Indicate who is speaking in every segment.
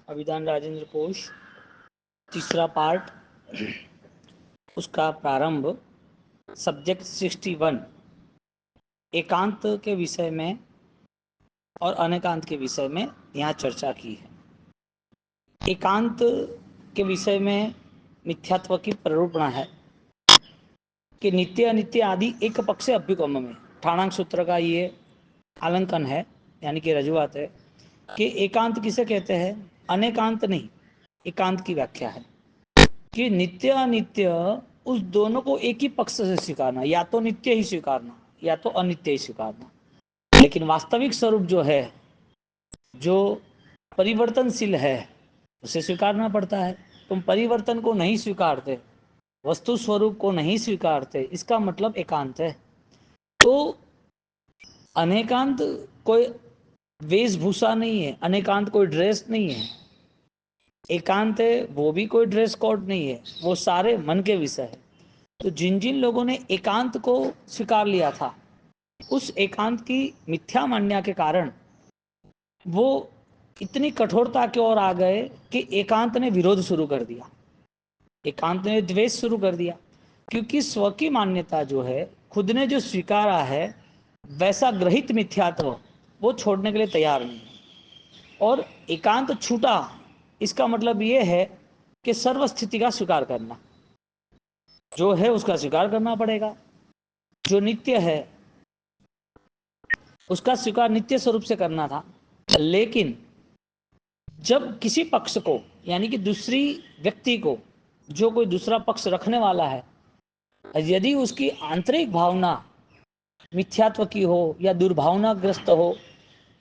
Speaker 1: अभिधान राजेंद्र कोश तीसरा पार्ट, उसका प्रारंभ सब्जेक्ट 61 एकांत के विषय में और अनेकांत के विषय में यहाँ चर्चा की है। एकांत के विषय में मिथ्यात्व की प्ररूपणा है कि नित्य अनित्य आदि एक पक्ष अभ्युगम में ठाणांक सूत्र का ये आलंकन है, यानी कि रजुआत है कि एकांत किसे कहते हैं, अनेकांत नहीं, एकांत की व्याख्या है कि नित्य अनित्य उस दोनों को एक ही पक्ष से स्वीकारना, या तो नित्य ही स्वीकारना या तो अनित्य ही स्वीकारना। लेकिन वास्तविक स्वरूप जो है, जो परिवर्तनशील है, उसे स्वीकारना पड़ता है। तुम परिवर्तन को नहीं स्वीकारते, वस्तु स्वरूप को नहीं स्वीकारते, इसका मतलब एकांत है। तो अनेकांत कोई वेशभूषा नहीं है, अनेकांत कोई ड्रेस नहीं है। एकांत है वो भी कोई ड्रेस कोड नहीं है, वो सारे मन के विषय है। तो जिन जिन लोगों ने एकांत को स्वीकार लिया था, उस एकांत की मिथ्या मान्या के कारण वो इतनी कठोरता की ओर आ गए कि एकांत ने विरोध शुरू कर दिया, एकांत ने द्वेष शुरू कर दिया। क्योंकि स्व की मान्यता जो है, खुद ने जो स्वीकारा है वैसा ग्रहित मिथ्यात्व वो छोड़ने के लिए तैयार नहीं है। और एकांत छूटा, इसका मतलब ये है कि सर्व स्थिति का स्वीकार करना, जो है उसका स्वीकार करना पड़ेगा। जो नित्य है उसका स्वीकार नित्य स्वरूप से करना था। लेकिन जब किसी पक्ष को, यानी कि दूसरी व्यक्ति को, जो कोई दूसरा पक्ष रखने वाला है, यदि उसकी आंतरिक भावना मिथ्यात्व की हो या दुर्भावनाग्रस्त हो,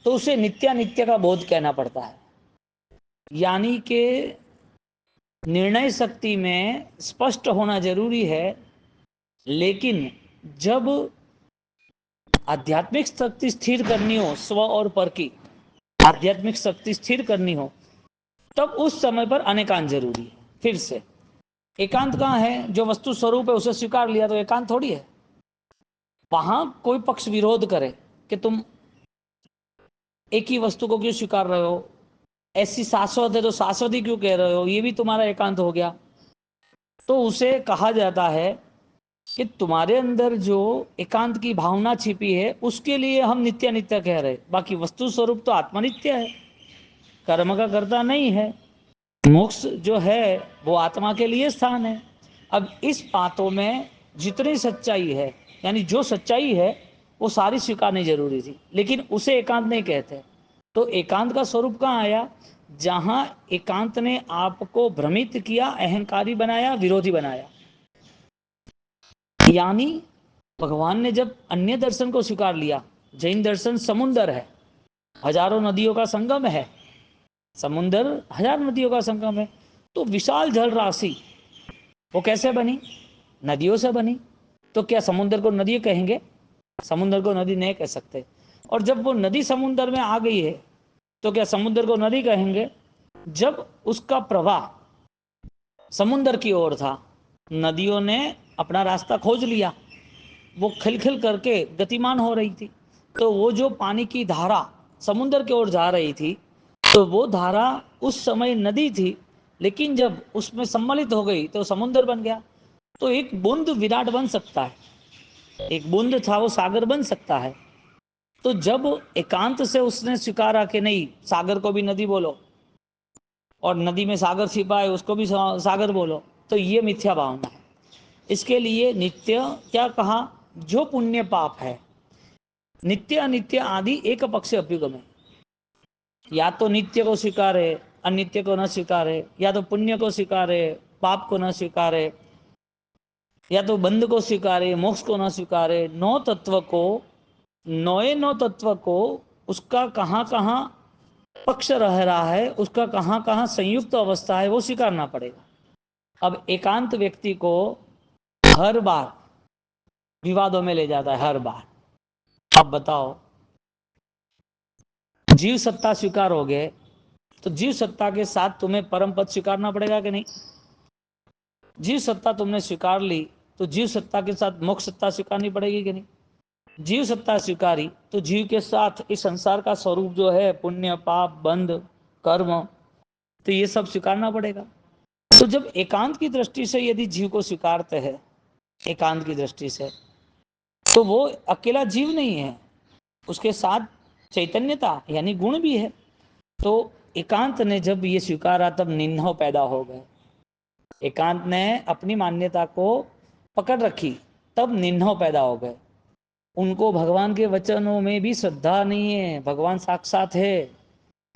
Speaker 1: तो उसे नित्यानित्य का बोध कहना पड़ता है। यानी कि निर्णय शक्ति में स्पष्ट होना जरूरी है, लेकिन जब आध्यात्मिक शक्ति स्थिर करनी हो, स्व और पर की आध्यात्मिक शक्ति स्थिर करनी हो, तब उस समय पर अनेकांत जरूरी है। फिर से एकांत कहाँ है, जो वस्तु स्वरूप है उसे स्वीकार लिया तो एकांत थोड़ी है। वहां कोई पक्ष विरोध करे कि तुम एक ही वस्तु को क्यों स्वीकार रहे हो, ऐसी शाश्वत है तो शाश्वत ही क्यों कह रहे हो, ये भी तुम्हारा एकांत हो गया। तो उसे कहा जाता है कि तुम्हारे अंदर जो एकांत की भावना छिपी है उसके लिए हम नित्य नित्य कह रहे, बाकी वस्तु स्वरूप तो आत्मनित्य है, कर्म का कर्ता नहीं है। मोक्ष जो है वो आत्मा के लिए स्थान है। अब इस बातों में जितनी सच्चाई है, यानी जो सच्चाई है वो सारी स्वीकारनी जरूरी थी, लेकिन उसे एकांत नहीं कहते। तो एकांत का स्वरूप कहाँ आया, जहां एकांत ने आपको भ्रमित किया, अहंकारी बनाया, विरोधी बनाया। यानी भगवान ने जब अन्य दर्शन को स्वीकार लिया, जैन दर्शन समुद्र है, हजारों नदियों का संगम है, समुद्र हजार नदियों का संगम है, तो विशाल जल राशि वो कैसे बनी, नदियों से बनी। तो क्या समुद्र को नदी कहेंगे, समुद्र को नदी नहीं कह सकते। और जब वो नदी समुद्र में आ गई है तो क्या समुद्र को नदी कहेंगे। जब उसका प्रवाह समुद्र की ओर था, नदियों ने अपना रास्ता खोज लिया, वो खिलखिल करके गतिमान हो रही थी। तो वो जो पानी की धारा समुद्र की ओर जा रही थी, तो वो धारा उस समय नदी थी, लेकिन जब उसमें सम्मिलित हो गई तो समुद्र बन गया। तो एक बूंद विराट बन सकता है, एक बूंद था वो सागर बन सकता है। तो जब एकांत से उसने स्वीकारा कि नहीं, सागर को भी नदी बोलो और नदी में सागर छिपा है उसको भी सागर बोलो, तो ये मिथ्या भावना है। इसके लिए नित्य क्या कहा, जो पुण्य पाप है, नित्य अनित्य आदि एक पक्ष अभ्युगम है। या तो नित्य को स्वीकारे, अनित्य को न स्वीकारे, या तो पुण्य को स्वीकारे, पाप को न स्वीकारे, या तो बंध को स्वीकारे, मोक्ष को न स्वीकारे। नौ तत्व को, नौ तत्व को उसका कहाँ कहाँ पक्ष रह रहा है, उसका कहाँ कहाँ संयुक्त अवस्था है, वो स्वीकारना पड़ेगा। अब एकांत व्यक्ति को हर बार विवादों में ले जाता है, हर बार। अब बताओ, जीव सत्ता स्वीकार हो गए तो जीव सत्ता के साथ तुम्हें परम पद स्वीकारना पड़ेगा कि नहीं। जीव सत्ता तुमने स्वीकार ली तो जीव सत्ता के साथ मोक्ष सत्ता स्वीकारनी पड़ेगी कि नहीं। जीव सत्ता स्वीकारी तो जीव के साथ इस संसार का स्वरूप जो है, पुण्य पाप बंध कर्म, तो ये सब स्वीकारना पड़ेगा। तो जब एकांत की दृष्टि से यदि जीव को स्वीकारते हैं, एकांत की दृष्टि से, तो वो अकेला जीव नहीं है, उसके साथ चैतन्यता यानी गुण भी है। तो एकांत ने जब ये स्वीकारा तब निन्हो पैदा हो गए। एकांत ने अपनी मान्यता को पकड़ रखी तब निन्हो पैदा हो गए। उनको भगवान के वचनों में भी श्रद्धा नहीं है, भगवान साक्षात है,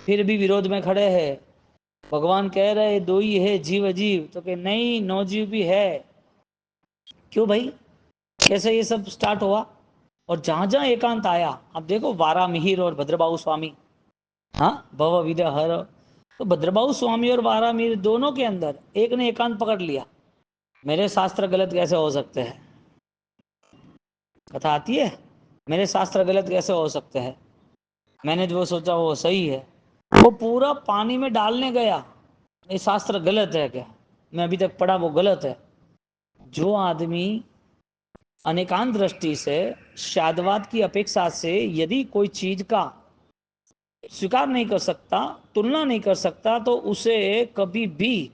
Speaker 1: फिर भी विरोध में खड़े हैं। भगवान कह रहे दो ही है जीव अजीव, तो कि नहीं, नौ जीव भी है। क्यों भाई, कैसे ये सब स्टार्ट हुआ? और जहां जहां एकांत आया, अब देखो वारा मिहिर और भद्रबाहु स्वामी, हाँ, भव विद हर, तो भद्रबाहु स्वामी और वारा मिहिर दोनों के अंदर एक ने एकांत पकड़ लिया। मेरे शास्त्र गलत कैसे हो सकते हैं? कथा आती है, मेरे शास्त्र गलत कैसे हो सकते हैं, मैंने जो सोचा वो सही है। वो पूरा पानी में डालने गया, ये शास्त्र गलत है क्या, मैं अभी तक पढ़ा वो गलत है। जो आदमी अनेकांत दृष्टि से शादवाद की अपेक्षा से यदि कोई चीज का स्वीकार नहीं कर सकता, तुलना नहीं कर सकता, तो उसे कभी भी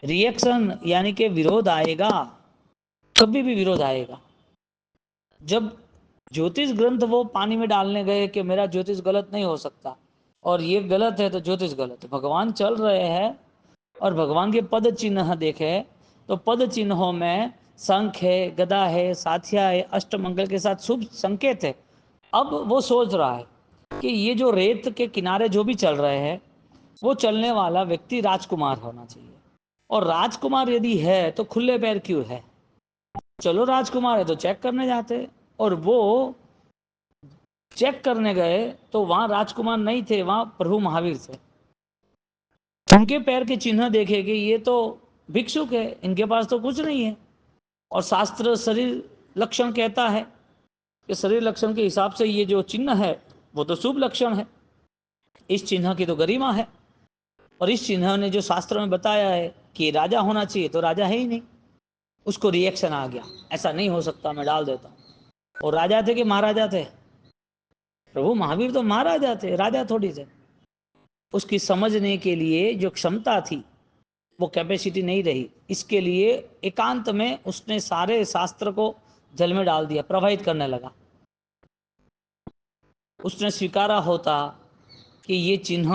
Speaker 1: रिएक्शन यानी कि विरोध आएगा, कभी भी विरोध आएगा। जब ज्योतिष ग्रंथ वो पानी में डालने गए कि मेरा ज्योतिष गलत नहीं हो सकता, और ये गलत है तो ज्योतिष गलत, भगवान चल रहे हैं और भगवान के पद चिन्ह देखे तो पद चिन्हों में शंख है, गदा है, साथिया है, अष्टमंगल के साथ शुभ संकेत है। अब वो सोच रहा है कि ये जो रेत के किनारे जो भी चल रहे हैं, वो चलने वाला व्यक्ति राजकुमार होना चाहिए, और राजकुमार यदि है तो खुले पैर क्यों है? चलो राजकुमार है तो चेक करने जाते। और वो चेक करने गए तो वहां राजकुमार नहीं थे, वहां प्रभु महावीर थे। उनके पैर के चिन्ह देखे कि ये तो भिक्षुक है, इनके पास तो कुछ नहीं है। और शास्त्र शरीर लक्षण कहता है कि शरीर लक्षण के हिसाब से ये जो चिन्ह है वो तो शुभ लक्षण है, इस चिन्ह की तो गरिमा है। और इस चिन्ह ने जो शास्त्र में बताया है कि राजा होना चाहिए, तो राजा है ही नहीं। उसको रिएक्शन आ गया, ऐसा नहीं हो सकता, मैं डाल देता हूँ। और राजा थे कि महाराजा थे? प्रभु महावीर तो महाराजा थे, राजा थोड़ी थे। उसकी समझने के लिए जो क्षमता थी वो कैपेसिटी नहीं रही, इसके लिए एकांत में उसने सारे शास्त्र को जल में डाल दिया, प्रवाहित करने लगा। उसने स्वीकारा होता कि ये चिन्ह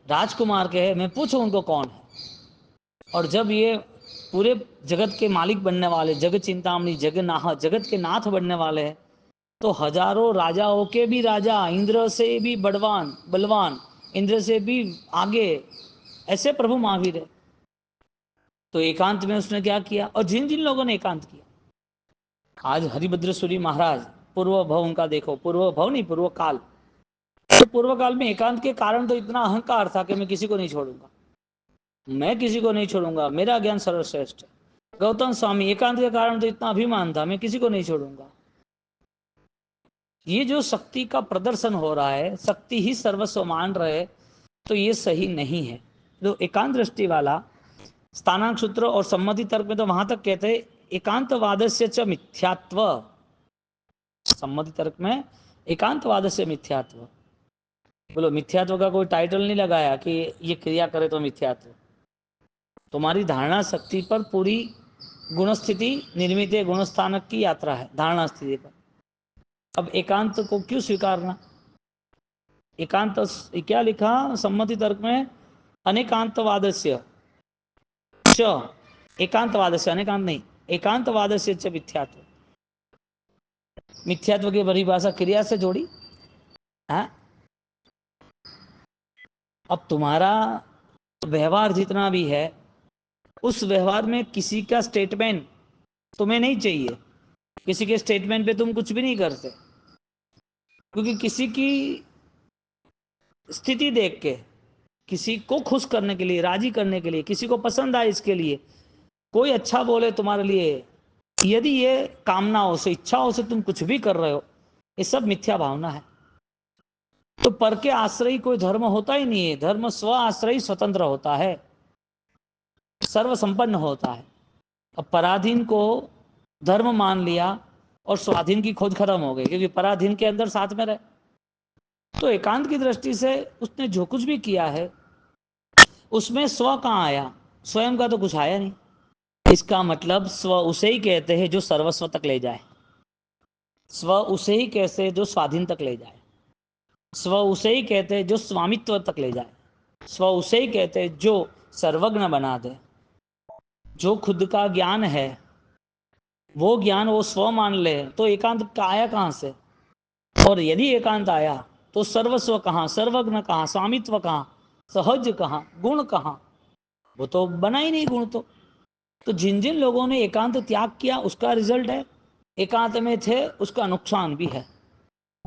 Speaker 1: राजकुमार के है, मैं पूछूं उनको कौन है। और जब ये पूरे जगत के मालिक बनने वाले, जगत चिंतामणि, जगत के नाथ बनने वाले हैं, तो हजारों राजाओं के भी राजा, इंद्र से भी बलवान, इंद्र से भी आगे, ऐसे प्रभु महावीर है। तो एकांत में उसने क्या किया? और जिन जिन लोगों ने एकांत किया, आज हरिभद्रेश्वरी महाराज, पूर्व भव उनका देखो, पूर्व भव नहीं, पूर्व काल, तो पूर्व काल में एकांत के कारण तो इतना अहंकार था कि मैं किसी को नहीं छोड़ूंगा, मैं किसी को नहीं छोड़ूंगा, मेरा ज्ञान सर्वश्रेष्ठ है। गौतम स्वामी, एकांत के कारण तो इतना अभिमान था, मैं किसी को नहीं छोड़ूंगा। ये जो शक्ति का प्रदर्शन हो रहा है, शक्ति ही सर्वस्व मान रहे, तो ये सही नहीं है। तो एकांत दृष्टि वाला स्थानांक सूत्र और सम्मति तर्क में तो वहां तक कहते हैं एकांतवादस्य च मिथ्यात्व, सम्मति तर्क में एकांतवादस्य मिथ्यात्व। बोलो, मिथ्यात्व का कोई टाइटल नहीं लगाया कि ये क्रिया करे तो मिथ्यात्व। तुम्हारी धारणा शक्ति पर पूरी गुणस्थिति निर्मित गुणस्थानक की यात्रा है, धारणा स्थिति पर। अब एकांत को क्यों स्वीकारना? एकांत क्या लिखा सम्मति तर्क में? अनेकांतवादस्य च, एकांतवादस्य, अनेकांत नहीं, एकांतवादस्य च मिथ्यात्व। मिथ्यात्व की परिभाषा क्रिया से जोड़ी। हाँ, अब तुम्हारा व्यवहार जितना भी है, उस व्यवहार में किसी का स्टेटमेंट तुम्हें नहीं चाहिए, किसी के स्टेटमेंट पे तुम कुछ भी नहीं करते, क्योंकि किसी की स्थिति देख के, किसी को खुश करने के लिए, राजी करने के लिए, किसी को पसंद आए इसके लिए, कोई अच्छा बोले तुम्हारे लिए, यदि ये कामनाओं से, इच्छाओं से तुम कुछ भी कर रहे हो, ये सब मिथ्या भावना है। तो पर के आश्रयी कोई धर्म होता ही नहीं है, धर्म स्व आश्रयी स्वतंत्र होता है, सर्व संपन्न होता है। अब पराधीन को धर्म मान लिया और स्वाधीन की खोज खत्म हो गई, क्योंकि पराधीन के अंदर साथ में रहे। तो एकांत की दृष्टि से उसने जो कुछ भी किया है उसमें स्व कहाँ आया? स्वयं का तो कुछ आया नहीं। इसका मतलब स्व उसे ही कहते हैं जो सर्वस्व तक ले जाए। स्व उसे ही कहते हैं जो स्वाधीन तक ले जाए। स्व उसे ही कहते हैं जो स्वामित्व तक ले जाए। स्व उसे ही कहते हैं जो सर्वज्ञ बना दे। जो खुद का ज्ञान है वो ज्ञान वो स्व मान ले तो एकांत का आया कहाँ से? और यदि एकांत आया तो सर्वस्व कहाँ, सर्वज्ञ कहाँ, स्वामित्व कहाँ, सहज कहाँ, गुण कहाँ? वो तो बना ही नहीं गुण। तो जिन जिन लोगों ने एकांत त्याग किया उसका रिजल्ट है एकांत में थे उसका नुकसान भी है।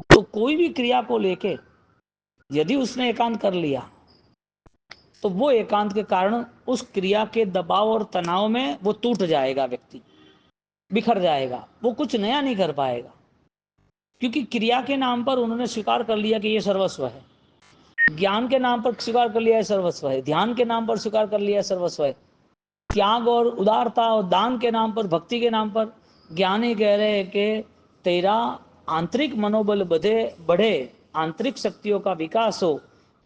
Speaker 1: तो कोई भी क्रिया को लेके यदि उसने एकांत कर लिया तो वो एकांत के कारण उस क्रिया के दबाव और तनाव में वो टूट जाएगा, व्यक्ति बिखर जाएगा, वो कुछ नया नहीं कर पाएगा। क्योंकि क्रिया के नाम पर उन्होंने स्वीकार कर लिया कि ये सर्वस्व है, ज्ञान के नाम पर स्वीकार कर लिया है सर्वस्व है, ध्यान के नाम पर स्वीकार कर लिया है सर्वस्व है, त्याग और उदारता और दान के नाम पर, भक्ति के नाम पर ज्ञानी कह रहे हैं कि तेरा आंतरिक मनोबल बढ़े, आंतरिक शक्तियों का विकास हो,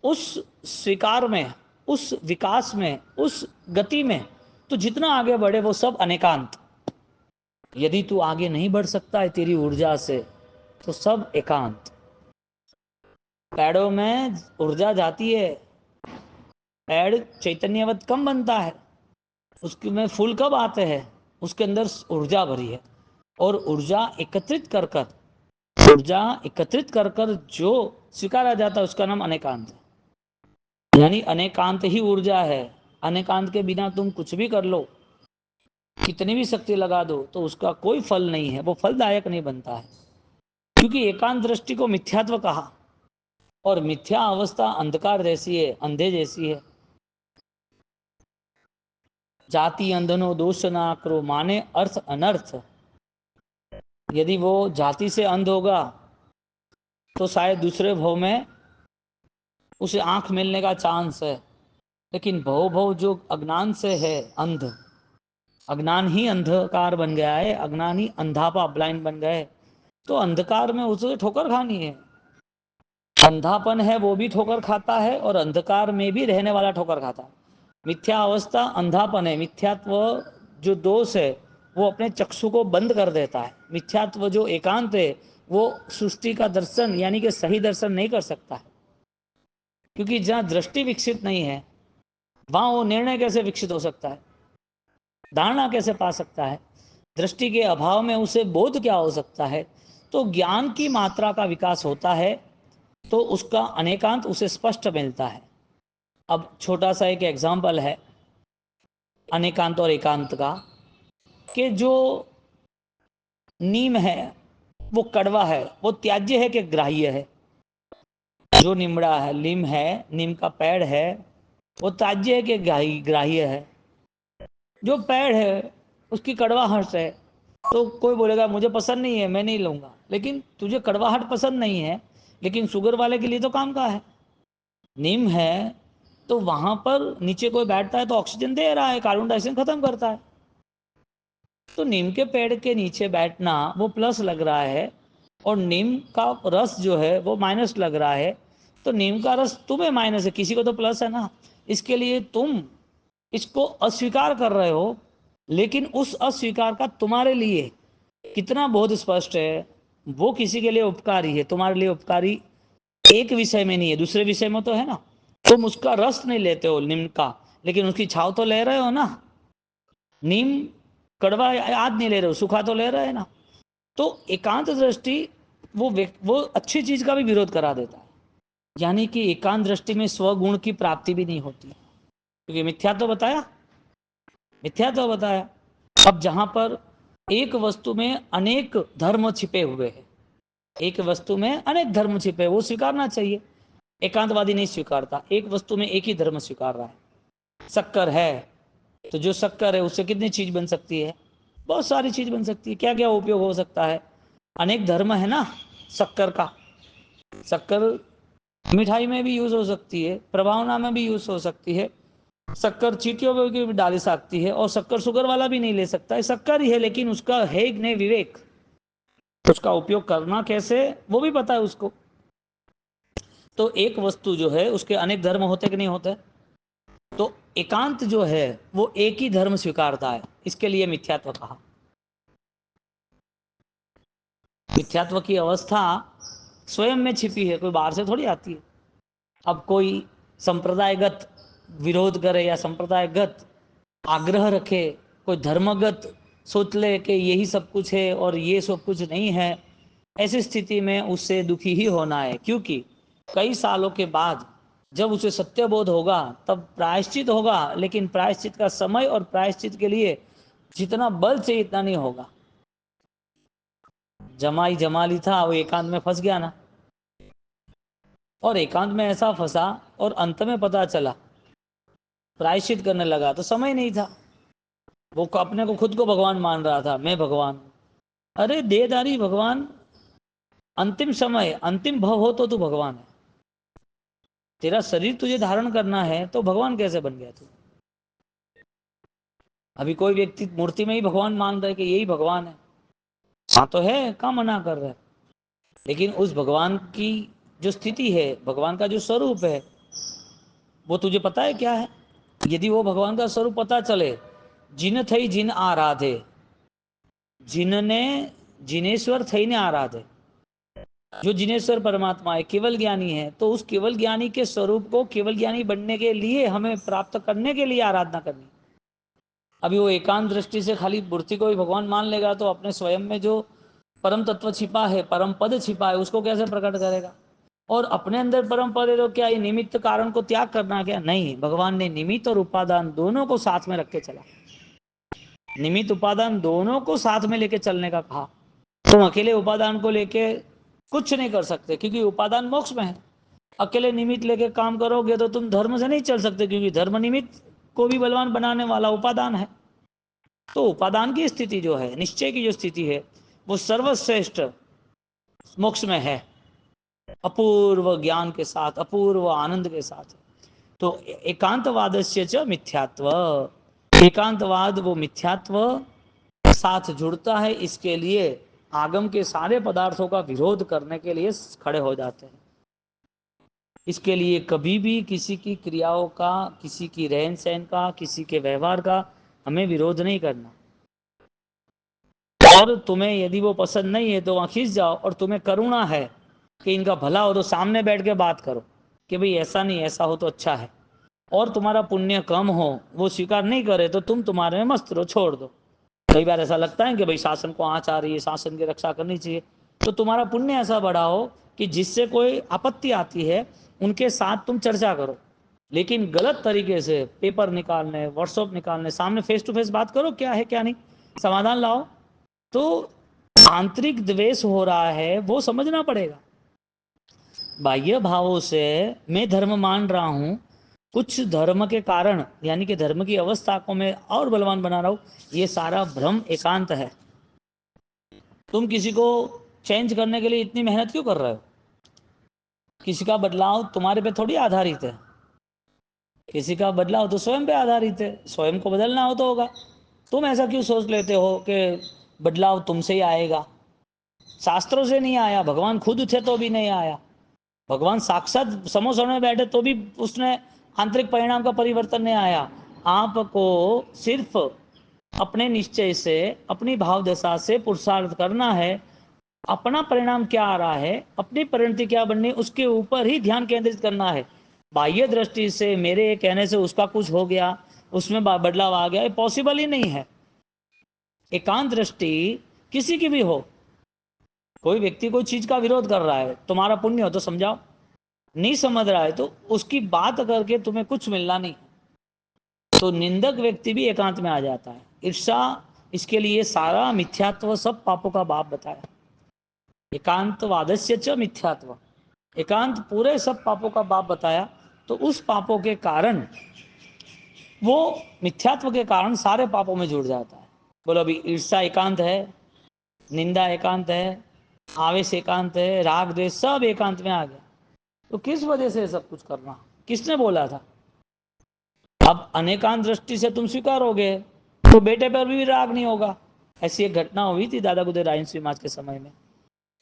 Speaker 1: उस स्वीकार में, उस विकास में, उस गति में तो जितना आगे बढ़े वो सब अनेकांत। यदि तू आगे नहीं बढ़ सकता है तेरी ऊर्जा से तो सब एकांत। पेड़ों में ऊर्जा जाती है, पेड़ चैतन्यवत कम बनता है, उसके में फूल कब आते हैं? उसके अंदर ऊर्जा भरी है। और ऊर्जा एकत्रित कर कर जो स्वीकारा जाता है उसका नाम अनेकांत है। यानी अनेकांत ही ऊर्जा है। अनेकांत के बिना तुम कुछ भी कर लो, कितनी भी शक्ति लगा दो तो उसका कोई फल नहीं है, वो फलदायक नहीं बनता है। क्योंकि एकांत दृष्टि को मिथ्यात्व कहा, और मिथ्या अवस्था अंधकार जैसी है, अंधे जैसी है। जाति अंधनो दोष ना करो, माने अर्थ अनर्थ। यदि वो जाति से अंध होगा तो शायद दूसरे भव में उसे आंख मिलने का चांस है। लेकिन भव जो अज्ञान से है अंध, अज्ञान ही अंधकार बन गया है, अज्ञान ही अंधापा ब्लाइंड बन गए, तो अंधकार में उसे ठोकर खानी है। अंधापन है वो भी ठोकर खाता है और अंधकार में भी रहने वाला ठोकर खाता है। मिथ्या अवस्था अंधापन है, मिथ्यात्व जो दोष है वो अपने चक्षु को बंद कर देता है। मिथ्यात्व जो एकांत है वो सृष्टि का दर्शन यानी कि सही दर्शन नहीं कर सकता है। क्योंकि जहां दृष्टि विकसित नहीं है वहां वो निर्णय कैसे विकसित हो सकता है, धारणा कैसे पा सकता है? दृष्टि के अभाव में उसे बोध क्या हो सकता है? तो ज्ञान की मात्रा का विकास होता है तो उसका अनेकांत उसे स्पष्ट मिलता है। अब छोटा सा एक एग्जाम्पल है अनेकांत और एकांत का, कि जो नीम है वो कड़वा है, वो त्याज्य है कि ग्राह्य है? जो निमड़ा है, नीम है, नीम का पेड़ है, वो त्याज्य है कि ग्राह्य है? जो पेड़ है उसकी कड़वाहट है तो कोई बोलेगा मुझे पसंद नहीं है, मैं नहीं लूंगा। लेकिन तुझे कड़वाहट पसंद नहीं है, लेकिन शुगर वाले के लिए तो काम का है। नीम है तो वहां पर नीचे कोई बैठता है तो ऑक्सीजन दे रहा है, कार्बन डाइऑक्साइड खत्म करता है। तो नीम के पेड़ के नीचे बैठना वो प्लस लग रहा है और नीम का रस जो है वो माइनस लग रहा है। तो नीम का रस तुम्हें माइनस है, किसी को तो प्लस है ना। इसके लिए तुम इसको अस्वीकार कर रहे हो, लेकिन उस अस्वीकार का तुम्हारे लिए कितना बहुत स्पष्ट है, वो किसी के लिए उपकारी है, तुम्हारे लिए उपकारी एक विषय में नहीं है, दूसरे विषय में तो है ना। तुम उसका रस नहीं लेते हो नीम का, लेकिन उसकी छाव तो ले रहे हो ना। नीम कड़वा याद नहीं ले रहे हो, सूखा तो ले रहे हैं ना। तो एकांत दृष्टि वो अच्छी चीज का भी विरोध करा देता है। यानी कि एकांत दृष्टि में स्वगुण की प्राप्ति भी नहीं होती, क्योंकि मिथ्या तो बताया, मिथ्या तो बताया। अब जहां पर एक वस्तु में अनेक धर्म छिपे हुए हैं, एक वस्तु में अनेक धर्म छिपे, वो स्वीकारना चाहिए। एकांतवादी नहीं स्वीकारता, एक वस्तु में एक ही धर्म स्वीकार रहा है। शक्कर है तो जो शक्कर है उससे कितनी चीज बन सकती है? बहुत सारी चीज बन सकती है। क्या क्या उपयोग हो सकता है? अनेक धर्म है ना शक्कर का। शक्कर मिठाई में भी यूज हो सकती है, प्रभावना में भी यूज हो सकती है, शक्कर चीटियों में भी डाली सकती है, और शक्कर शुगर वाला भी नहीं ले सकता है, शक्कर ही है, लेकिन उसका है नहीं विवेक, उसका उपयोग करना कैसे वो भी पता है उसको। तो एक वस्तु जो है उसके अनेक धर्म होते कि नहीं होते? तो एकांत जो है वो एक ही धर्म स्वीकारता है, इसके लिए मिथ्यात्व कहा। मिथ्यात्व की अवस्था स्वयं में छिपी है, कोई बाहर से थोड़ी आती है। अब कोई संप्रदायगत विरोध करे या संप्रदायगत आग्रह रखे, कोई धर्मगत सोच ले कि यही सब कुछ है और ये सब कुछ नहीं है, ऐसी स्थिति में उससे दुखी ही होना है, क्योंकि कई सालों के बाद जब उसे सत्य बोध होगा तब प्रायश्चित होगा, लेकिन प्रायश्चित का समय और प्रायश्चित के लिए जितना बल चाहिए इतना नहीं होगा। जमाई जमाली था, वो एकांत में फंस गया ना, और एकांत में ऐसा फंसा और अंत में पता चला प्रायश्चित करने लगा तो समय नहीं था। वो अपने को खुद को भगवान मान रहा था, मैं भगवान। अरे देहधारी भगवान, अंतिम समय अंतिम भव हो तो तू भगवान है। तेरा शरीर तुझे धारण करना है तो भगवान कैसे बन गया तू? अभी कोई व्यक्ति मूर्ति में ही भगवान मान रहा है कि यही भगवान है, हाँ तो है, कहाँ मना कर रहा है। लेकिन उस भगवान की जो स्थिति है, भगवान का जो स्वरूप है, वो तुझे पता है क्या है? यदि वो भगवान का स्वरूप पता चले, जिन थई जिन आराधे, जिनने जिनेश्वर थईने आराधे, जो जिनेश्वर परमात्मा है, केवल ज्ञानी है, तो उस केवल ज्ञानी के स्वरूप को केवल ज्ञानी बनने के लिए हमें प्राप्त करने के लिए आराधना करनी। अभी वो एकांत दृष्टि से खाली मूर्ति को ही भगवान मान लेगा तो अपने स्वयं में जो परम तत्व छिपा है, परम पद छिपा है, उसको कैसे प्रकट करेगा? और अपने अंदर परम पद है तो क्या ये निमित्त कारण को त्याग करना? क्या नहीं, भगवान ने निमित्त और उपादान दोनों को साथ में रख के चला। निमित्त उपादान दोनों को साथ में लेके चलने का कहा। तुम अकेले उपादान को लेके कुछ नहीं कर सकते, क्योंकि उपादान मोक्ष में है। अकेले निमित्त लेके काम करोगे तो तुम धर्म से नहीं चल सकते, क्योंकि धर्म निमित्त को भी बलवान बनाने वाला उपादान है। तो उपादान की स्थिति जो है, निश्चय की जो स्थिति है, वो सर्वश्रेष्ठ मोक्ष में है, अपूर्व ज्ञान के साथ, अपूर्व आनंद के साथ। तो एकांतवादस्य च मिथ्यात्व, एकांतवाद वो मिथ्यात्व साथ जुड़ता है, इसके लिए आगम के सारे पदार्थों का विरोध करने के लिए खड़े हो जाते हैं। इसके लिए कभी भी किसी की क्रियाओं का, किसी की रहन सहन का, किसी के व्यवहार का हमें विरोध नहीं करना। और तुम्हें यदि वो पसंद नहीं है तो वहां खींच जाओ, और तुम्हें करुणा है कि इनका भला हो तो सामने बैठ के बात करो कि भाई ऐसा नहीं, ऐसा हो तो अच्छा है। और तुम्हारा पुण्य कम हो, वो स्वीकार नहीं करे तो तुम तुम्हारे में मस्त रहो, छोड़ दो। कई बार ऐसा लगता है कि भाई शासन को आँच आ रही है, शासन की रक्षा करनी चाहिए, तो तुम्हारा पुण्य ऐसा बढ़ा हो कि जिससे कोई आपत्ति आती है उनके साथ तुम चर्चा करो। लेकिन गलत तरीके से पेपर निकालने, व्हाट्सएप निकालने, सामने फेस टू फेस बात करो, क्या है क्या नहीं, समाधान लाओ। तो आंतरिक द्वेष हो रहा है, वो समझना पड़ेगा। बाह्य भावों से मैं धर्म मान रहा हूं, कुछ धर्म के कारण, यानी कि धर्म की अवस्था को मैं और बलवान बना रहा हूं, ये सारा भ्रम एकांत है। तुम किसी को चेंज करने के लिए इतनी मेहनत क्यों कर रहे हो? किसी का बदलाव तुम्हारे पे थोड़ी आधारित है, किसी का बदलाव तो स्वयं पे आधारित है। स्वयं को बदलना हो तो होगा। तुम ऐसा क्यों सोच लेते हो कि बदलाव तुमसे ही आएगा? शास्त्रों से नहीं आया, भगवान खुद थे तो भी नहीं आया। भगवान साक्षात समोसर में बैठे तो भी उसने आंतरिक परिणाम का परिवर्तन नहीं आया। आपको सिर्फ अपने निश्चय से, अपनी भाव दशा से पुरुषार्थ करना है। अपना परिणाम क्या आ रहा है, अपनी परिणति क्या बननी, उसके ऊपर ही ध्यान केंद्रित करना है। बाह्य दृष्टि से मेरे कहने से उसका कुछ हो गया, उसमें बदलाव आ गया, ये पॉसिबल ही नहीं है। एकांत दृष्टि किसी की भी हो, कोई व्यक्ति कोई चीज का विरोध कर रहा है, तुम्हारा पुण्य हो तो समझाओ, नहीं समझ रहा है तो उसकी बात करके तुम्हें कुछ मिलना नहीं। तो निंदक व्यक्ति भी एकांत में आ जाता है। ईर्षा, इसके लिए सारा मिथ्यात्व, सब पापों का बाप बताया। एकांत वादस्य च मिथ्यात्व, एकांत पूरे सब पापों का बाप बताया। तो उस पापों के कारण, वो मिथ्यात्व के कारण सारे पापों में जुड़ जाता है। बोलो अभी ईर्षा एकांत है, निंदा एकांत है, आवेश एकांत है, राग द्वेष सब एकांत में आ गया। तो किस वजह से सब कुछ करना, किसने बोला था? अब अनेकांत दृष्टि से तुम स्वीकारोगे तो बेटे पर भी राग नहीं होगा। ऐसी एक घटना हुई थी दादा गुदे रायन सिंह महाराज के समय में।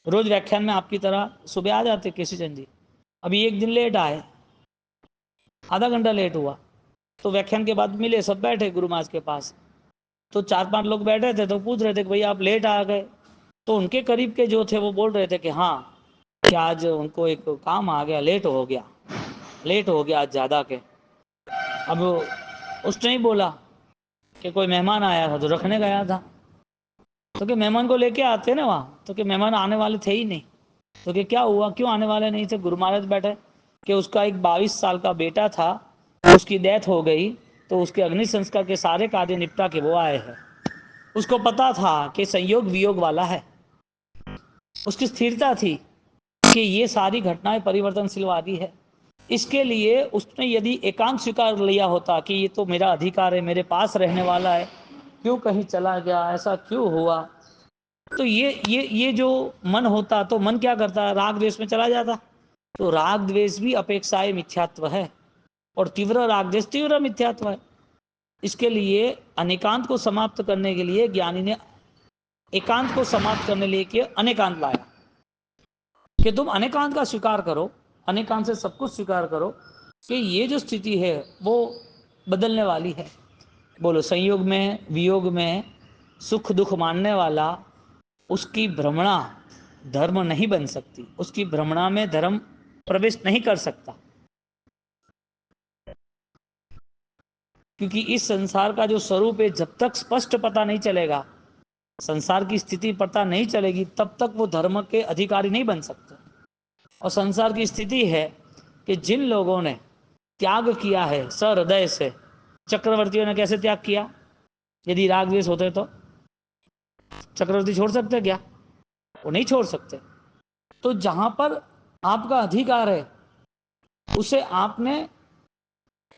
Speaker 1: रोज व्याख्यान में आपकी तरह सुबह आ जाते केसी चंद जी। अभी एक दिन लेट आए, आधा घंटा लेट हुआ। तो व्याख्यान के बाद मिले, सब बैठे गुरु महाराज के पास। तो 4-5 लोग बैठे थे, तो पूछ रहे थे कि भैया आप लेट आ गए। तो उनके करीब के जो थे वो बोल रहे थे कि हाँ, कि आज उनको एक काम आ गया, लेट हो गया आज ज़्यादा के। अब उसने ही बोला कि कोई मेहमान आया था तो रखने गया था। तो कि मेहमान को लेके आते ना वहाँ, तो कि मेहमान आने वाले थे ही नहीं। तो कि क्या हुआ, क्यों आने वाले नहीं थे? गुरु महाराज बैठे कि उसका एक 22 साल का बेटा था, उसकी डेथ हो गई, तो उसके अग्नि संस्कार के सारे कार्य निपटा के वो आए हैं। उसको पता था कि संयोग वियोग वाला है, उसकी स्थिरता थी कि ये सारी घटनाएं परिवर्तनशीलवादी है। इसके लिए उसने यदि एकांत स्वीकार लिया होता कि ये तो मेरा अधिकार है, मेरे पास रहने वाला है, क्यों कहीं चला गया, ऐसा क्यों हुआ, तो ये जो मन होता, तो मन क्या करता, राग द्वेष में चला जाता। तो राग द्वेष भी अपेक्षाएं मिथ्यात्व है, और तीव्र राग द्वेष तीव्र मिथ्यात्व है। इसके लिए अनेकांत को समाप्त करने के लिए ज्ञानी ने एकांत को समाप्त करने लिए कि अनेकांत लाया, कि तुम अनेकांत का स्वीकार करो, अनेकांत से सब कुछ स्वीकार करो, कि ये जो स्थिति है वो बदलने वाली है। बोलो, संयोग में वियोग में सुख दुख मानने वाला, उसकी भ्रमणा धर्म नहीं बन सकती, उसकी भ्रमणा में धर्म प्रवेश नहीं कर सकता, क्योंकि इस संसार का जो स्वरूप है, जब तक स्पष्ट पता नहीं चलेगा, संसार की स्थिति पता नहीं चलेगी, तब तक वो धर्म के अधिकारी नहीं बन सकते। और संसार की स्थिति है कि जिन लोगों ने त्याग किया है सहृदय से, चक्रवर्तियों ने कैसे त्याग किया? यदि राग द्वेष होते तो चक्रवर्ती छोड़ सकते क्या? वो नहीं छोड़ सकते। तो जहां पर आपका अधिकार है उसे आपने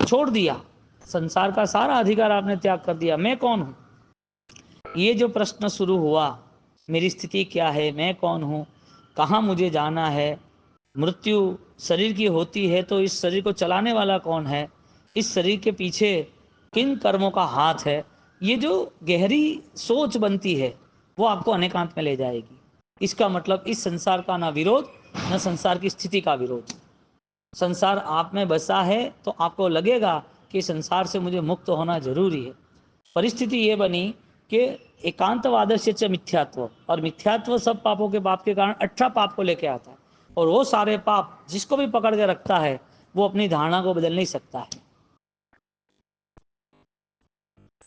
Speaker 1: छोड़ दिया, संसार का सारा अधिकार आपने त्याग कर दिया। मैं कौन हूं? ये जो प्रश्न शुरू हुआ, मेरी स्थिति क्या है, मैं कौन हूं, कहाँ मुझे जाना है, मृत्यु शरीर की होती है तो इस शरीर को चलाने वाला कौन है, इस शरीर के पीछे किन कर्मों का हाथ है, ये जो गहरी सोच बनती है वो आपको अनेकांत में ले जाएगी। इसका मतलब इस संसार का ना विरोध, न संसार की स्थिति का विरोध। संसार आप में बसा है तो आपको लगेगा कि संसार से मुझे मुक्त होना जरूरी है। परिस्थिति ये बनी कि एकांतवाद से मिथ्यात्व, और मिथ्यात्व सब पापों के पाप के कारण 18 पाप को लेके आता है, और वो सारे पाप जिसको भी पकड़ के रखता है वो अपनी धारणा को बदल नहीं सकता है।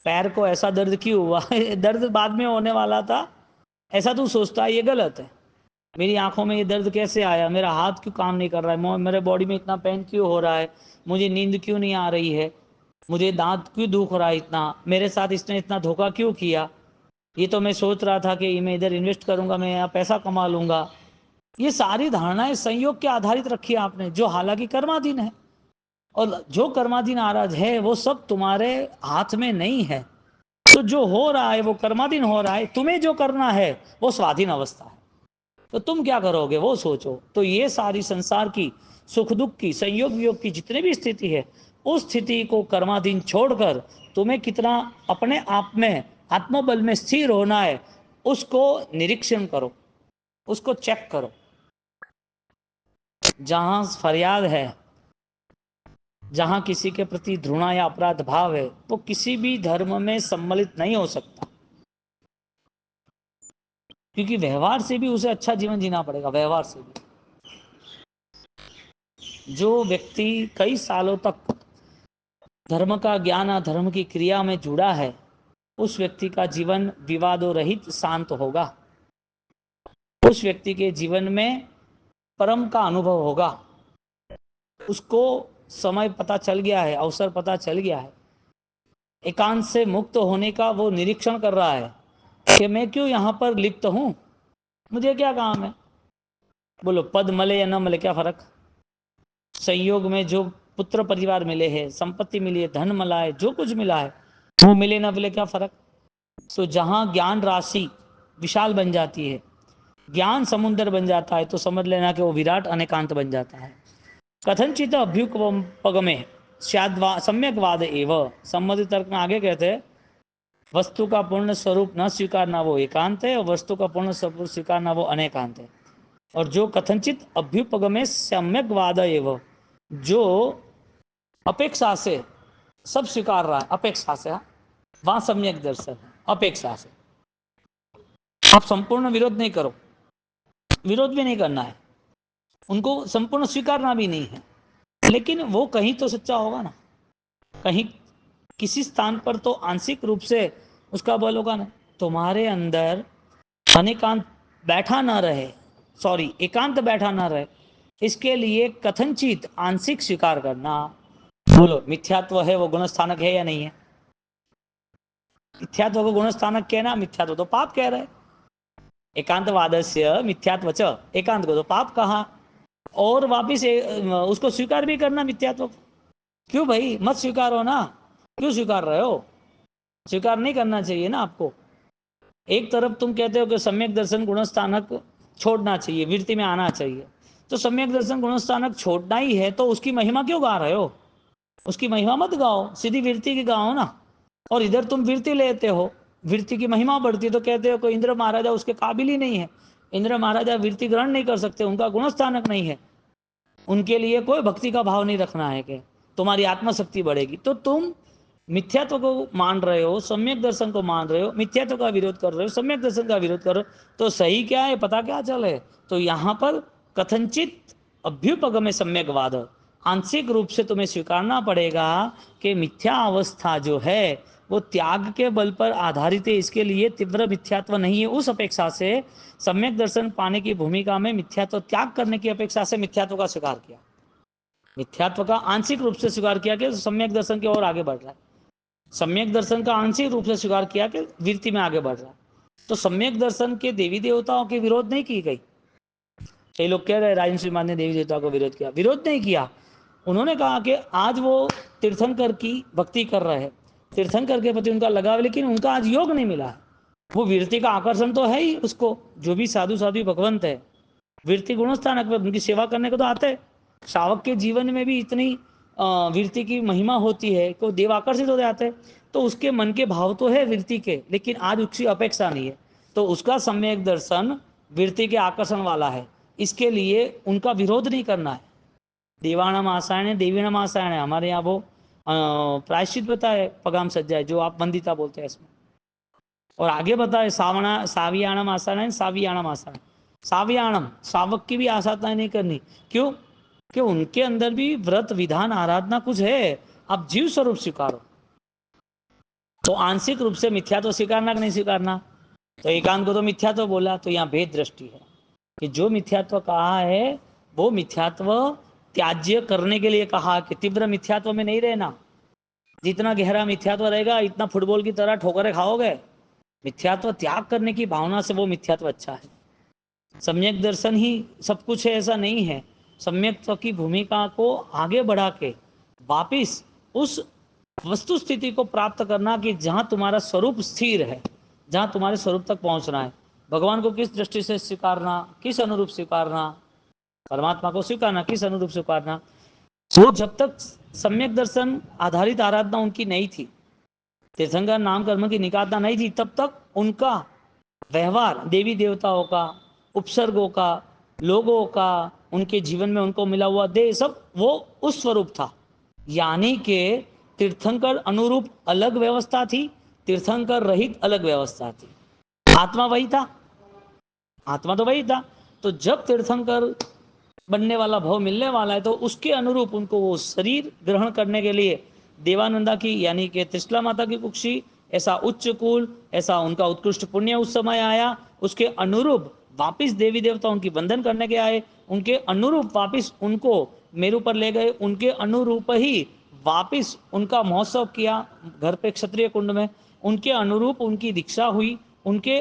Speaker 1: पैर को ऐसा दर्द क्यों हुआ दर्द बाद में होने वाला था, ऐसा तू सोचता है, ये गलत है। मेरी आंखों में ये दर्द कैसे आया, मेरा हाथ क्यों काम नहीं कर रहा है, मेरे बॉडी में इतना पेन क्यों हो रहा है, मुझे नींद क्यों नहीं आ रही है, मुझे दांत क्यों दुख रहा है इतना, मेरे साथ इसने इतना धोखा क्यों किया, ये तो मैं सोच रहा था कि मैं इधर इन्वेस्ट करूंगा, मैं यहाँ पैसा कमा लूंगा। ये सारी धारणाएं संयोग के आधारित रखी है आपने, जो हालांकि कर्माधीन है। और जो कर्माधीन आराध है वो सब तुम्हारे हाथ में नहीं है। तो जो हो रहा है वो कर्माधीन हो रहा है, तुम्हें जो करना है वो स्वाधीन अवस्था है। तो तुम क्या करोगे वो सोचो। तो ये सारी संसार की सुख दुख की, संयोग वियोग की जितनी भी स्थिति है, उस स्थिति को कर्माधीन छोड़कर तुम्हें कितना अपने आप में आत्मबल में स्थिर होना है, उसको निरीक्षण करो, उसको चेक करो। जहां फरियाद है, जहां किसी के प्रति घृणा या अपराध भाव है, वो किसी भी धर्म में सम्मिलित नहीं हो सकता, क्योंकि व्यवहार से भी उसे अच्छा जीवन जीना पड़ेगा। व्यवहार से भी जो व्यक्ति कई सालों तक धर्म का ज्ञान, धर्म की क्रिया में जुड़ा है, उस व्यक्ति का जीवन विवादों रहित शांत होगा। उस व्यक्ति के जीवन में परम का अनुभव होगा। उसको समय पता चल गया है, अवसर पता चल गया है। एकांत से मुक्त होने का वो निरीक्षण कर रहा है कि मैं क्यों यहाँ पर लिप्त हूँ, मुझे क्या काम है। बोलो, पद मले या न मले क्या फर्क। संयोग में जो पुत्र परिवार मिले हैं, संपत्ति मिली है, धन मिला है, जो कुछ मिला है, वो मिले ना मिले क्या फर्क। तो जहां ज्ञान राशि विशाल बन जाती है, ज्ञान समुद्र बन जाता है, तो समझ लेना कि वो विराट अनेकांत बन जाता है। कथनचित अभ्युपगमे सम्यक वाद एव। संबंधित तर्क में आगे कहते हैं, वस्तु का पूर्ण स्वरूप न स्वीकारना वो एकांत है, और वस्तु का पूर्ण स्वरूप स्वीकारना वो अनेकांत है। और जो कथनचित अभ्युपगमे सम्यक वाद एव, जो अपेक्षा से सब स्वीकार रहा है अपेक्षा से, वहां सम्यक दर्शन है अपेक्षा से। आप संपूर्ण विरोध नहीं करो, विरोध भी नहीं करना है, उनको संपूर्ण स्वीकारना भी नहीं है, लेकिन वो कहीं तो सच्चा होगा ना, कहीं किसी स्थान पर तो आंशिक रूप से उसका बल होगा ना। तुम्हारे अंदर अनेकांत बैठा ना रहे, सॉरी एकांत बैठा ना रहे, इसके लिए कथनचित आंशिक स्वीकार करना। बोलो मिथ्यात्व है वो गुण स्थानक है या नहीं है? मिथ्यात्व को गुण स्थानक कहना, मिथ्यात्व तो पाप कह रहे। एकांतवादस्य मिथ्यात्व च, एकांत को तो पाप कहा, और वापिस उसको स्वीकार भी करना मिथ्यात्व। क्यों भाई मत स्वीकारो ना, क्यों स्वीकार रहे हो? स्वीकार नहीं करना चाहिए ना आपको। एक तरफ तुम कहते हो कि सम्यक दर्शन गुणस्थानक छोड़ना चाहिए, वृत्ति में आना चाहिए, तो सम्यक दर्शन गुणस्थानक छोड़ना ही है तो उसकी महिमा क्यों गा रहे हो? उसकी महिमा मत गाओ, सीधी वृत्ति की गाओ ना। और इधर तुम वृत्ति लेते हो, वृत्ति की महिमा बढ़ती है तो कहते हो कि इंद्र महाराजा उसके काबिल ही नहीं है, इंद्र महाराजा वृत्ति ग्रहण नहीं कर सकते, उनका गुणस्थानक नहीं है, उनके लिए कोई भक्ति का भाव नहीं रखना है कि तुम्हारी आत्मशक्ति बढ़ेगी। तो तुम मिथ्यात्व को मान रहे हो, सम्यक दर्शन को मान रहे हो, मिथ्यात्व का विरोध कर रहे हो, सम्यक दर्शन का विरोध कर रहे हो, तो सही क्या है पता क्या चले? तो यहाँ पर कथनचित अभ्युपगमे सम्यकवाद, आंशिक रूप से तुम्हें स्वीकारना पड़ेगा कि मिथ्या अवस्था जो है वो त्याग के बल पर आधारित है, इसके लिए तीव्र मिथ्यात्व नहीं है। उस अपेक्षा से सम्यक दर्शन पाने की भूमिका में मिथ्यात्व त्याग करने की अपेक्षा से मिथ्यात्व का स्वीकार किया, मिथ्यात्व का आंशिक रूप से स्वीकार किया कि सम्यक दर्शन की ओर आगे बढ़ रहा है, सम्यक दर्शन का आंशिक रूप से स्वीकार किया कि वृत्ति में आगे बढ़ रहा है। तो सम्यक दर्शन के देवी देवताओं के विरोध नहीं की गई। कई लोग कह रहे राजन श्रीमान ने देवी देवताओं को विरोध किया, विरोध नहीं किया। उन्होंने कहा कि आज वो तीर्थंकर की भक्ति कर रहे हैं, तीर्थंकर के प्रति उनका लगाव, लेकिन उनका आज योग नहीं मिला है। वो वृत्ति का आकर्षण तो है ही उसको, जो भी साधु साधु भगवंत है वृत्ति गुणस्थानक में उनकी सेवा करने को तो आते हैं। श्रावक के जीवन में भी इतनी वृत्ति की महिमा होती है कि देव आकर्षित हो जाते हैं, तो उसके मन के भाव तो है वृत्ति के, लेकिन आज उसकी अपेक्षा नहीं है, तो उसका सम्यक दर्शन वृत्ति के आकर्षण वाला है, इसके लिए उनका विरोध नहीं करना है। देवाणाम आसायण देवीणाम आसायण, हमारे यहाँ वो प्रायश्चित बताए पगाम सज्जाए जो आप वंदिता बोलते हैं इसमें, और आगे बताए सावणा सावियाणम आसायण सावियाणम आसायण, सावियाणम श्रावक की भी आसाधना नहीं करनी। क्यों? कि उनके अंदर भी व्रत विधान आराधना कुछ है, आप जीव स्वरूप स्वीकारो। तो आंशिक रूप से मिथ्या तो स्वीकारना कि नहीं स्वीकारना? तो एकांत को तो मिथ्यात्व बोला, तो यहाँ भेद दृष्टि है कि जो मिथ्यात्व कहा है वो मिथ्यात्व त्याज्य करने के लिए कहा कि तीव्र मिथ्यात्व में नहीं रहना। जितना गहरा मिथ्यात्व रहेगा इतना फुटबॉल की तरह ठोकरे खाओगे। मिथ्यात्व त्याग करने की भावना से वो मिथ्यात्व अच्छा है। सम्यक दर्शन ही सब कुछ है ऐसा नहीं है, सम्यक्त्व की भूमिका को आगे बढ़ा के वापिस उस वस्तु स्थिति को प्राप्त करना कि जहां तुम्हारा स्वरूप स्थिर है, जहां तुम्हारे स्वरूप तक पहुंचना है। भगवान को किस दृष्टि से स्वीकारना, किस अनुरूप स्वीकारना, परमात्मा को स्वीकारना किस अनुरूप स्वीकारना। वो जब तक सम्यक दर्शन आधारित आराधना उनकी नहीं थी, तीर्थंकर नाम कर्म की निकालना नहीं थी, तब तक उनका व्यवहार देवी देवताओं का, उपसर्गों का, लोगों का, उनके जीवन में उनको मिला हुआ देह, सब वो उस स्वरूप था। यानी कि तीर्थंकर अनुरूप अलग व्यवस्था थी, तीर्थंकर रहित अलग व्यवस्था थी। आत्मा वही था, आत्मा तो वही था। तो जब तीर्थंकर बनने वाला भाव मिलने वाला है तो उसके अनुरूप उनको वो शरीर ग्रहण करने के लिए देवानंदा की यानी कि त्रिशला माता की कुक्षी, ऐसा उच्च कुल, ऐसा उनका उत्कृष्ट पुण्य उस समय आया, उसके अनुरूप वापिस देवी देवता उनकी वंदन करने के आए, उनके अनुरूप वापिस उनको मेरू पर ले गए, उनके अनुरूप ही वापिस उनका महोत्सव किया घर पे क्षत्रिय कुंड में, उनके अनुरूप उनकी दीक्षा हुई, उनके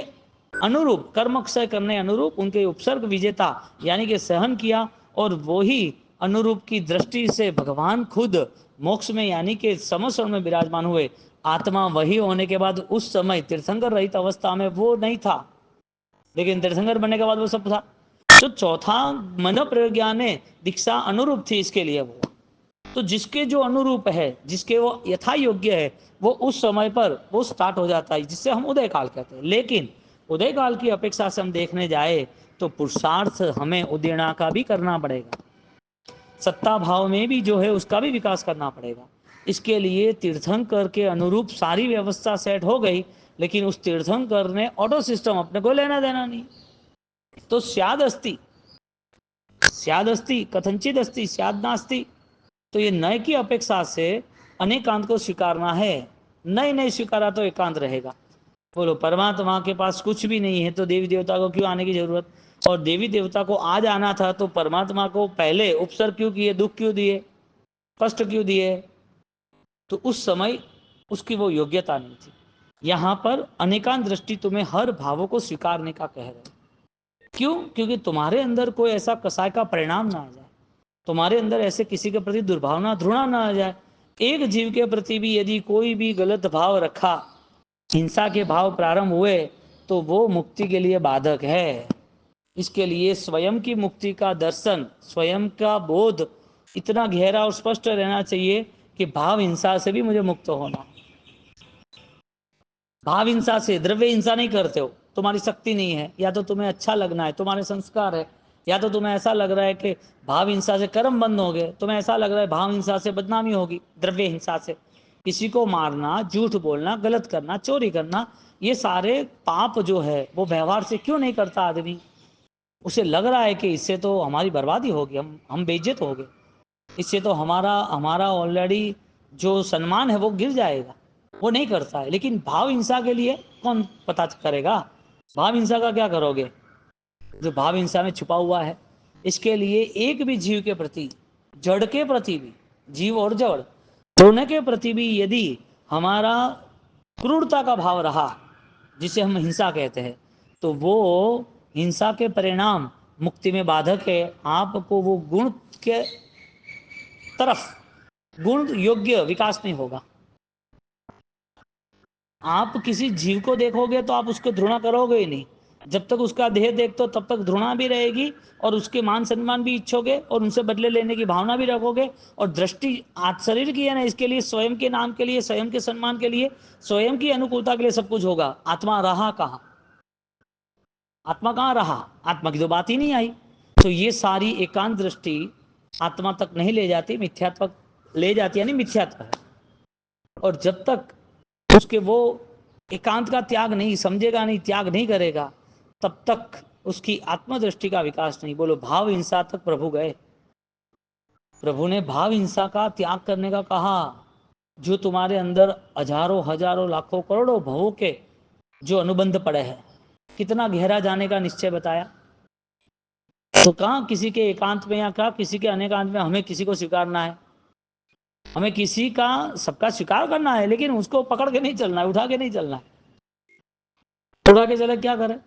Speaker 1: अनुरूप कर्मक्षय करने अनुरूप उनके उपसर्ग विजेता यानी कि सहन किया, और वो ही अनुरूप की दृष्टि से भगवान खुद मोक्ष में यानी कि समस्वरण में विराजमान हुए। आत्मा वही होने के बाद उस समय तीर्थंकर रहित अवस्था में वो नहीं था, लेकिन तीर्थंकर बनने के बाद वो सब था। तो चौथा मन प्रज्ञा में दीक्षा अनुरूप थी इसके लिए वो, तो जिसके जो अनुरूप है, जिसके वो यथा योग्य है, वो उस समय पर वो स्टार्ट हो जाता है, जिससे हम उदय काल कहते हैं। लेकिन उदय काल की अपेक्षा से हम देखने जाए तो पुरुषार्थ हमें उदयना का भी करना पड़ेगा, सत्ता भाव में भी जो है उसका भी विकास करना पड़ेगा। इसके लिए तीर्थंकर के अनुरूप सारी व्यवस्था सेट हो गई, लेकिन उस तीर्थंकर ने ऑटो सिस्टम अपने को लेना देना नहीं। तो स्याद अस्ति कथनचित अस्ति स्याद नास्ति। तो ये नए की अपेक्षा से अनेकांत को स्वीकारना है, नए नहीं स्वीकारा तो एकांत रहेगा। बोलो, परमात्मा के पास कुछ भी नहीं है तो देवी देवता को क्यों आने की जरूरत? और देवी देवता को आज आना था तो परमात्मा को पहले उपसर्ग क्यों किए, दुख क्यों दिए, कष्ट क्यों दिए? तो उस समय उसकी वो योग्यता नहीं थी। यहां पर अनेकांत दृष्टि तुम्हें हर भावों को स्वीकारने का कह रहे। क्यों? क्योंकि तुम्हारे अंदर कोई ऐसा कसाय का परिणाम ना आ जाए, तुम्हारे अंदर ऐसे किसी के प्रति दुर्भावना ध्रुणा ना आ जाए। एक जीव के प्रति भी यदि कोई भी गलत भाव रखा, हिंसा के भाव प्रारंभ हुए, तो वो मुक्ति के लिए बाधक है। इसके लिए स्वयं की मुक्ति का दर्शन, स्वयं का बोध इतना गहरा और स्पष्ट रहना चाहिए कि भाव हिंसा से भी मुझे मुक्त होना। भाव हिंसा से, द्रव्य हिंसा नहीं करते हो, तुम्हारी शक्ति नहीं है, या तो तुम्हें अच्छा लगना है, तुम्हारे संस्कार है, या तो तुम्हें ऐसा लग रहा है कि भाव हिंसा से कर्म बंद हो गए, तुम्हें ऐसा लग रहा है भाव हिंसा से बदनामी होगी, द्रव्य हिंसा से किसी को मारना, झूठ बोलना, गलत करना, चोरी करना, ये सारे पाप जो है वो व्यवहार से क्यों नहीं करता आदमी? उसे लग रहा है कि इससे तो हमारी बर्बादी होगी, हम बेइज्जत हो गए, इससे तो हमारा हमारा ऑलरेडी जो सम्मान है वो गिर जाएगा, वो नहीं करता है। लेकिन भाव हिंसा के लिए कौन पता करेगा? भाव हिंसा का क्या करोगे जो भाव हिंसा में छुपा हुआ है? इसके लिए एक भी जीव के प्रति, जड़ के प्रति भी, जीव और जड़ दोनों के प्रति भी यदि हमारा क्रूरता का भाव रहा, जिसे हम हिंसा कहते हैं, तो वो हिंसा के परिणाम मुक्ति में बाधक है। आपको वो गुण के तरफ, गुण योग्य विकास नहीं होगा। आप किसी जीव को देखोगे तो आप उसको घृणा करोगे ही नहीं, जब तक उसका देह देखते हो तब तक घृणा भी रहेगी, और उसके मान सम्मान भी इच्छोगे, और उनसे बदले लेने की भावना भी रखोगे। और दृष्टि आज शरीर की है ना, इसके लिए स्वयं के नाम के लिए, स्वयं के सम्मान के लिए, स्वयं की अनुकूलता के लिए सब कुछ होगा। आत्मा रहा कहाँ? आत्मा कहाँ रहा? आत्मा की तो बात ही नहीं आई। तो ये सारी एकांत दृष्टि आत्मा तक नहीं ले जाती, मिथ्यात्व ले जाती, यानी मिथ्यात्व है। और जब तक उसके वो एकांत का त्याग नहीं समझेगा, नहीं त्याग नहीं करेगा, तब तक उसकी आत्मदृष्टि का विकास नहीं। बोलो, भाव हिंसा तक प्रभु गए। प्रभु ने भाव हिंसा का त्याग करने का कहा। जो तुम्हारे अंदर हजारों हजारों लाखों करोड़ों भवों के जो अनुबंध पड़े हैं, कितना गहरा जाने का निश्चय बताया। तो कहाँ किसी के एकांत में या कहाँ किसी के अनेकांत में हमें किसी को स्वीकारना है? हमें किसी का सबका स्वीकार करना है, लेकिन उसको पकड़ के नहीं चलना है, उठा के नहीं चलना है। उठा के चले क्या करे?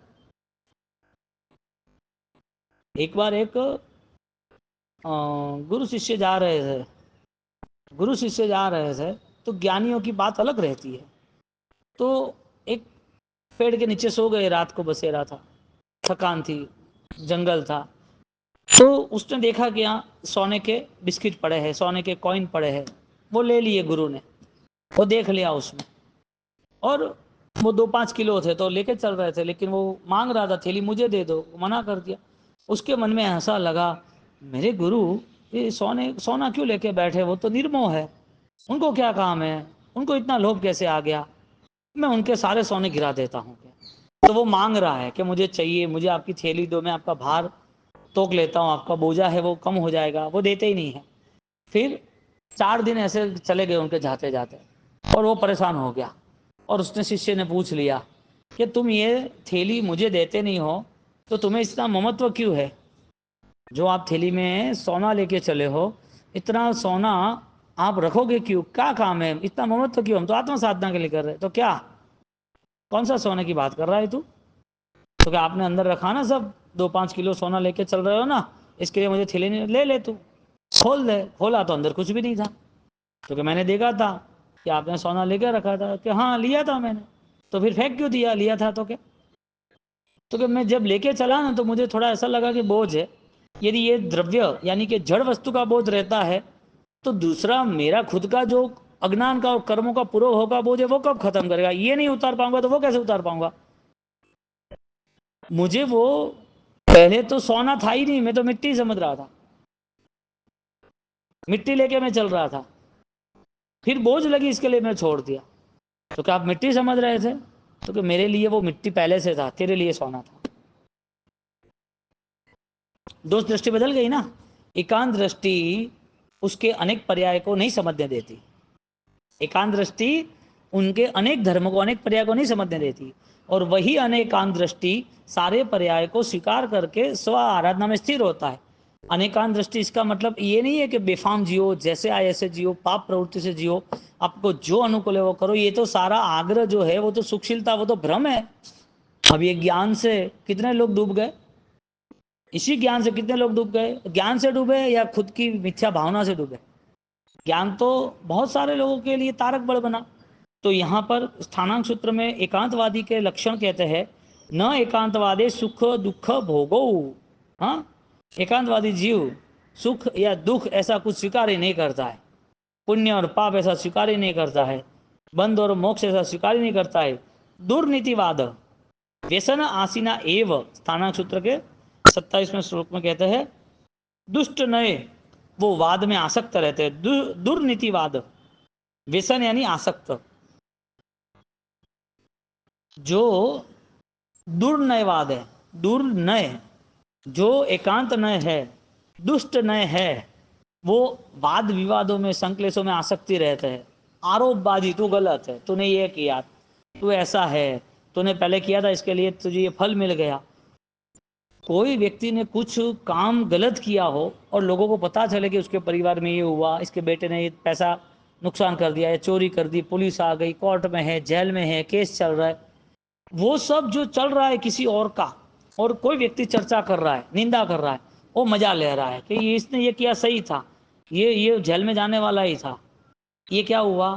Speaker 1: एक बार एक गुरु शिष्य जा रहे थे, तो ज्ञानियों की बात अलग रहती है। तो एक पेड़ के नीचे सो गए, रात को बसेरा था, थकान थी, जंगल था। तो उसने देखा कि यहाँ सोने के बिस्किट पड़े हैं, सोने के कॉइन पड़े हैं, वो ले लिए गुरु ने, वो देख लिया उसमें। और वो 2-5 किलो थे तो लेके चल रहे थे, लेकिन वो मांग रहा था थैली, मुझे दे दो, मना कर दिया। उसके मन में ऐसा लगा, मेरे गुरु ये सोना क्यों लेके बैठे, वो तो निर्मोह है, उनको क्या काम है, उनको इतना लोभ कैसे आ गया, मैं उनके सारे सोने गिरा देता हूँ। तो वो मांग रहा है कि मुझे चाहिए, मुझे आपकी थैली दो, मैं आपका भार तोक लेता हूँ, आपका बोझा है वो कम हो जाएगा। वो देते ही नहीं है। फिर 4 दिन ऐसे चले गए उनके जाते जाते, और वो परेशान हो गया। और उसने शिष्य ने पूछ लिया कि तुम ये थैली मुझे देते नहीं हो तो तुम्हें इतना ममत्व क्यों है? जो आप थैली में सोना लेके चले हो, इतना सोना आप रखोगे क्यों? क्या काम है, इतना ममत्व क्यों? हम तो आत्म साधना के लिए कर रहे। तो क्या, कौन सा सोने की बात कर रहा है तू? तो क्या आपने अंदर रखा ना सब, 2-5 किलो सोना लेके चल रहे हो ना, इसके लिए मुझे थैली नहीं, ले ले तू, खोल दे। खोला तो अंदर कुछ भी नहीं था। तो क्या मैंने देखा था कि आपने सोना लेके रखा था? कि हाँ लिया था मैंने। तो फिर फेंक क्यों दिया, लिया था तो क्या? तो क्या मैं जब लेके चला ना तो मुझे थोड़ा ऐसा लगा कि बोझ है। यदि ये द्रव्य यानी कि जड़ वस्तु का बोझ रहता है, तो दूसरा मेरा खुद का जो अज्ञान का और कर्मों का पूर्व होगा बोझ है, वो कब खत्म करेगा? ये नहीं उतार पाऊंगा तो वो कैसे उतार पाऊंगा? मुझे वो पहले तो सोना था ही नहीं, मैं तो मिट्टी समझ रहा था, मिट्टी लेके मैं चल रहा था। फिर बोझ लगी, इसके लिए मैंने छोड़ दिया। तो क्या आप मिट्टी समझ रहे थे? तो कि मेरे लिए वो मिट्टी पहले से था, तेरे लिए सोना था। दोष दृष्टि बदल गई ना। एकांत दृष्टि उसके अनेक पर्याय को नहीं समझने देती। एकांत दृष्टि उनके अनेक धर्मों को, अनेक पर्याय को नहीं समझने देती, और वही अनेकांत दृष्टि सारे पर्याय को स्वीकार करके स्व आराधना में स्थिर होता है। अनेकांत दृष्टि इसका मतलब ये नहीं है कि बेफाम जियो, जैसे आए ऐसे जियो, पाप प्रवृत्ति से जियो, आपको जो अनुकूल है वो करो। ये तो सारा आग्रह जो है वो तो सुखशीलता, वो तो भ्रम है। अब ये ज्ञान से कितने लोग डूब गए, इसी ज्ञान से कितने लोग डूब गए? ज्ञान से डूबे या खुद की मिथ्या भावना से डूबे? ज्ञान तो बहुत सारे लोगों के लिए तारक बल बना। तो यहाँ पर स्थानांक सूत्र में एकांतवादी के लक्षण कहते हैं, न एकांतवादे सुख दुख भोगो। हाँ, एकांतवादी जीव सुख या दुख ऐसा कुछ स्वीकार ही नहीं करता है, पुण्य और पाप ऐसा स्वीकार ही नहीं करता है, बंध और मोक्ष ऐसा स्वीकार ही नहीं करता है। दुर्नीतिवाद व्यसन आसीना एव, स्थानांक सूत्र के 27वें श्लोक में कहते हैं, दुष्ट नए वो वाद में आसक्त रहते हैं। दुर्नीतिवाद, व्यसन यानी आसक्त। जो दुर्नयवाद है, दुर्नय, जो एकांत नय है, दुष्ट नय है, वो वाद विवादों में, संकलेशों में आसक्ति रहते हैं। आरोपबाजी, तू गलत है, तूने ये किया, तू ऐसा है, तूने पहले किया था, इसके लिए तुझे ये फल मिल गया। कोई व्यक्ति ने कुछ काम गलत किया हो और लोगों को पता चले कि उसके परिवार में ये हुआ, इसके बेटे ने ये पैसा नुकसान कर दिया, या चोरी कर दी, पुलिस आ गई, कोर्ट में है, जेल में है, केस चल रहा है, वो सब जो चल रहा है किसी और का, और कोई व्यक्ति चर्चा कर रहा है, निंदा कर रहा है, वो मजा ले रहा है कि ये इसने ये किया सही था, ये जेल में जाने वाला ही था। ये क्या हुआ?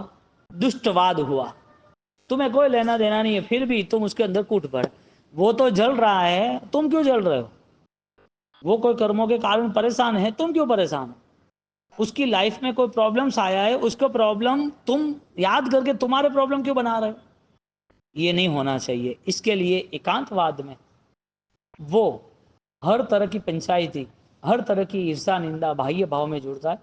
Speaker 1: दुष्टवाद हुआ। तुम्हें कोई लेना देना नहीं है, फिर भी तुम उसके अंदर कूट पड़े। वो तो जल रहा है, तुम क्यों जल रहे हो? वो कोई कर्मों के कारण परेशान है, तुम क्यों परेशान हो? उसकी लाइफ में कोई प्रॉब्लम्स आया है, उसका प्रॉब्लम तुम याद करके तुम्हारे प्रॉब्लम क्यों बना रहे हो? ये नहीं होना चाहिए। इसके लिए एकांतवाद में वो हर तरह की पंचायती, हर तरह की ईर्षा, निंदा, बाह्य भाव में जुड़ता है।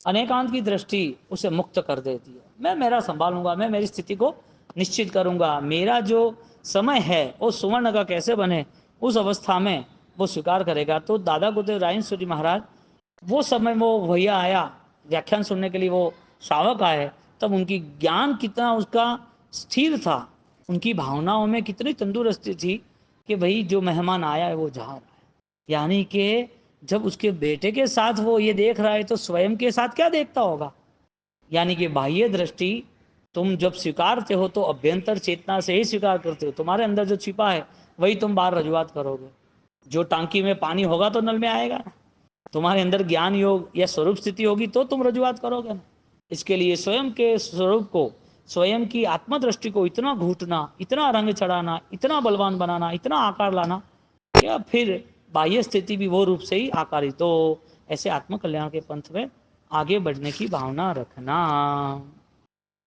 Speaker 1: अनेकांत की दृष्टि उसे मुक्त कर देती है। मैं मेरा संभालूंगा, मैं मेरी स्थिति को निश्चित करूंगा, मेरा जो समय है वो सुवर्ण का कैसे बने, उस अवस्था में वो स्वीकार करेगा। तो दादा गुरुदेव रायन सूरी महाराज, वो समय वो भैया आया व्याख्यान सुनने के लिए, वो श्रावक आए, तब उनकी ज्ञान कितना उसका स्थिर था, उनकी भावनाओं में कितनी तंदुरुस्ती थी कि भाई जो मेहमान आया है वो जा रहा है। यानी कि जब उसके बेटे के साथ वो ये देख रहा है तो स्वयं के साथ क्या देखता होगा। यानी कि बाह्य दृष्टि तुम जब स्वीकारते हो तो अभ्यंतर चेतना से ही स्वीकार करते हो। तुम्हारे अंदर जो छिपा है वही तुम बाहर रजुआत करोगे। जो टांकी में पानी होगा तो नल में आएगा ना। तुम्हारे अंदर ज्ञान योग या स्वरूप स्थिति होगी तो तुम रजुआत करोगे ना। इसके लिए स्वयं के स्वरूप को, स्वयं की आत्मदृष्टि को इतना घूटना, इतना रंग चढ़ाना, इतना बलवान बनाना, इतना आकार लाना, क्या फिर बाह्य स्थिति भी वो रूप से ही आकारित हो। ऐसे आत्मकल्याण के पंथ में आगे बढ़ने की भावना रखना।